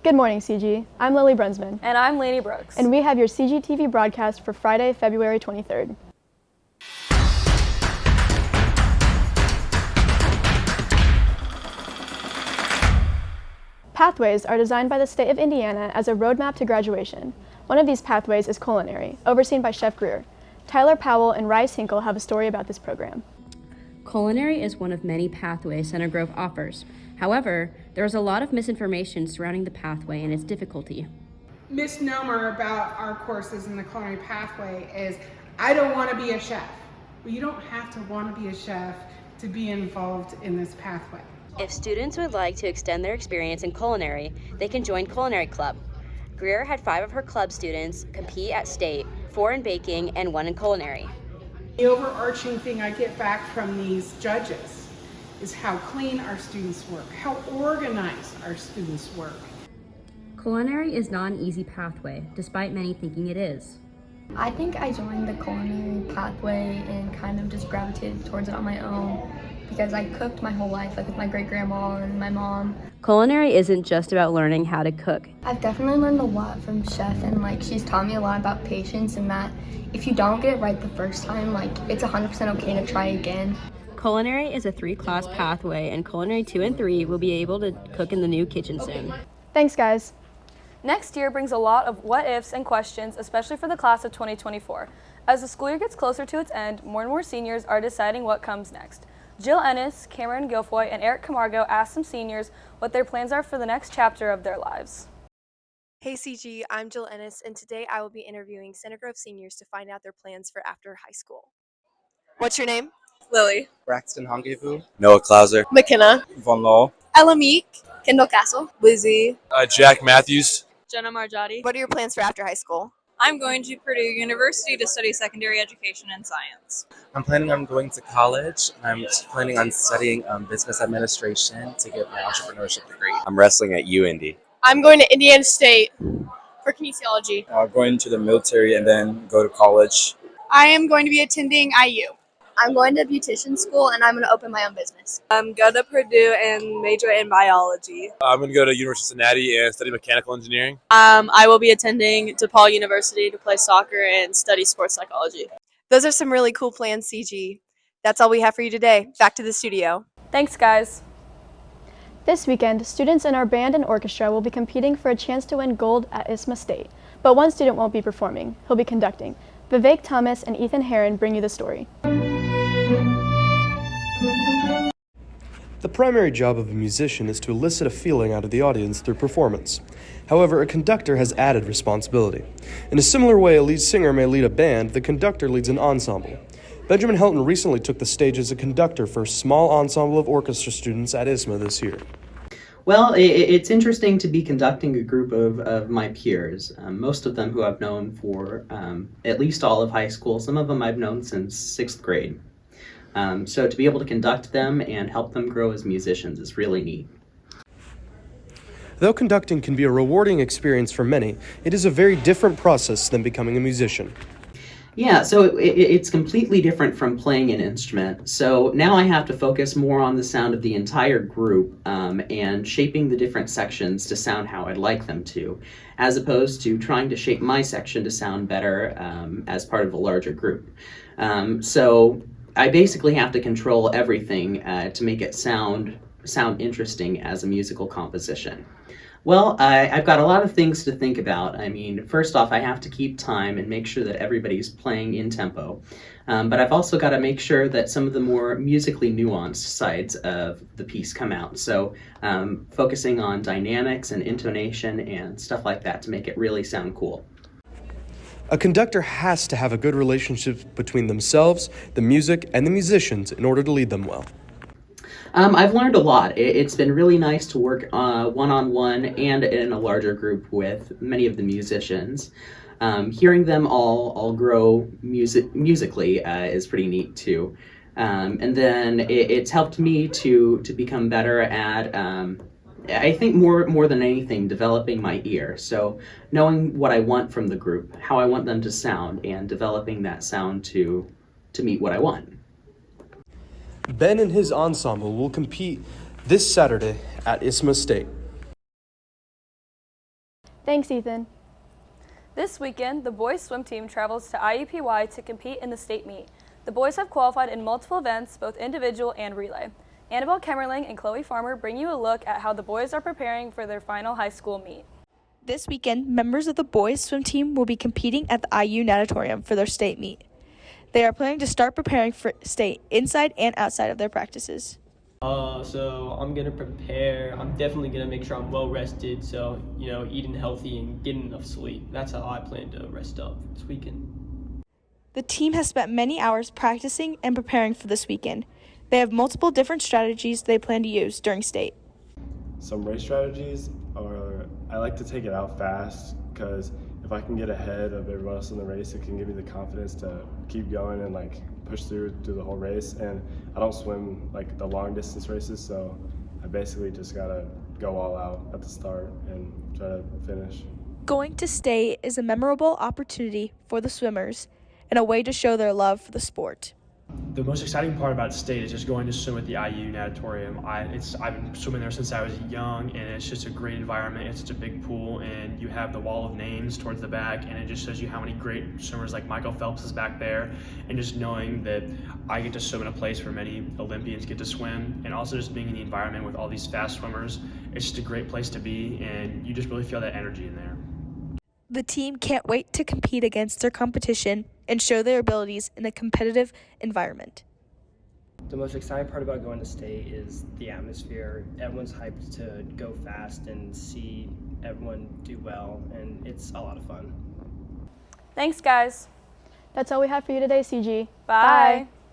Good morning, CG. I'm Lily Brunsman. And I'm Lainey Brooks. And we have your CGTV broadcast for Friday, February 23rd. Pathways are designed by the state of Indiana as a roadmap to graduation. One of these pathways is culinary, overseen by Chef Greer. Tyler Powell and Rice Hinkle have a story about this program. Culinary is one of many pathways Center Grove offers. However, there is a lot of misinformation surrounding the pathway and its difficulty. Misnomer about our courses in the Culinary Pathway is, I don't want to be a chef. Well, you don't have to want to be a chef to be involved in this pathway. If students would like to extend their experience in culinary, they can join Culinary Club. Greer had 5 of her club students compete at state, 4 in baking and 1 in culinary. The overarching thing I get back from these judges is how clean our students work, how organized our students work. Culinary is not an easy pathway, despite many thinking it is. I think I joined the Culinary Pathway and kind of just gravitated towards it on my own because I cooked my whole life, like with my great-grandma and my mom. Culinary isn't just about learning how to cook. I've definitely learned a lot from Chef, and she's taught me a lot about patience and that if you don't get it right the first time, it's 100% okay to try again. Culinary is a 3-class pathway, and Culinary 2 and 3 will be able to cook in the new kitchen soon. Thanks, guys. Next year brings a lot of what ifs and questions, especially for the class of 2024. As the school year gets closer to its end, more and more seniors are deciding what comes next. Jill Ennis, Cameron Guilfoy, and Eric Camargo asked some seniors what their plans are for the next chapter of their lives. Hey CG, I'm Jill Ennis, and today I will be interviewing Center Grove seniors to find out their plans for after high school. What's your name? Lily. Braxton Hongevu. Noah Klauser. McKenna. Von Low. Ella Meek. Kendall Castle. Lizzie. Jack Matthews. Jenna Marjotti. What are your plans for after high school? I'm going to Purdue University to study secondary education and science. I'm planning on going to college. I'm planning on studying business administration to get my entrepreneurship degree. I'm wrestling at UIndy. I'm going to Indiana State for kinesiology. Going to the military and then go to college. I am going to be attending IU. I'm going to beautician school and I'm going to open my own business. I'm going to Purdue and major in biology. I'm going to go to University of Cincinnati and study mechanical engineering. I will be attending DePaul University to play soccer and study sports psychology. Those are some really cool plans, CG. That's all we have for you today. Back to the studio. Thanks, guys. This weekend, students in our band and orchestra will be competing for a chance to win gold at ISMA State. But one student won't be performing. He'll be conducting. Vivek Thomas and Ethan Heron bring you the story. The primary job of a musician is to elicit a feeling out of the audience through performance. However, a conductor has added responsibility. In a similar way a lead singer may lead a band, the conductor leads an ensemble. Benjamin Helton recently took the stage as a conductor for a small ensemble of orchestra students at ISMA this year. Well, it's interesting to be conducting a group of my peers, most of them who I've known for at least all of high school. Some of them I've known since 6th grade. So to be able to conduct them and help them grow as musicians is really neat. Though conducting can be a rewarding experience for many, it is a very different process than becoming a musician. Yeah, so it's completely different from playing an instrument. So now I have to focus more on the sound of the entire group and shaping the different sections to sound how I'd like them to, as opposed to trying to shape my section to sound better as part of a larger group. So I basically have to control everything to make it sound interesting as a musical composition. Well, I've got a lot of things to think about. I mean, first off, I have to keep time and make sure that everybody's playing in tempo. But I've also got to make sure that some of the more musically nuanced sides of the piece come out. So focusing on dynamics and intonation and stuff like that to make it really sound cool. A conductor has to have a good relationship between themselves, the music, and the musicians in order to lead them well. I've learned a lot. It's been really nice to work one-on-one and in a larger group with many of the musicians. Hearing them all grow musically is pretty neat too. And then it's helped me to become better at, I think more than anything, developing my ear. So knowing what I want from the group, how I want them to sound, and developing that sound to meet what I want. Ben and his ensemble will compete this Saturday at ISMA State. Thanks, Ethan. This weekend, the boys swim team travels to IUPY to compete in the state meet. The boys have qualified in multiple events, both individual and relay. Annabelle Kemmerling and Chloe Farmer bring you a look at how the boys are preparing for their final high school meet. This weekend, members of the boys swim team will be competing at the IU Natatorium for their state meet. They are planning to start preparing for state inside and outside of their practices. So I'm gonna prepare. I'm definitely gonna make sure I'm well rested. So, eating healthy and getting enough sleep. That's how I plan to rest up this weekend. The team has spent many hours practicing and preparing for this weekend. They have multiple different strategies they plan to use during state. Some race strategies are, I like to take it out fast because if I can get ahead of everyone else in the race, it can give me the confidence to keep going and push through the whole race. And I don't swim the long distance races, so I basically just gotta go all out at the start and try to finish. Going to state is a memorable opportunity for the swimmers and a way to show their love for the sport. The most exciting part about state is just going to swim at the IU Natatorium. I've been swimming there since I was young, and it's just a great environment. It's such a big pool, and you have the wall of names towards the back, and it just shows you how many great swimmers like Michael Phelps is back there. And just knowing that I get to swim in a place where many Olympians get to swim, and also just being in the environment with all these fast swimmers, it's just a great place to be, and you just really feel that energy in there. The team can't wait to compete against their competition and show their abilities in a competitive environment. The most exciting part about going to state is the atmosphere. Everyone's hyped to go fast and see everyone do well, and it's a lot of fun. Thanks, guys. That's all we have for you today, CG. Bye.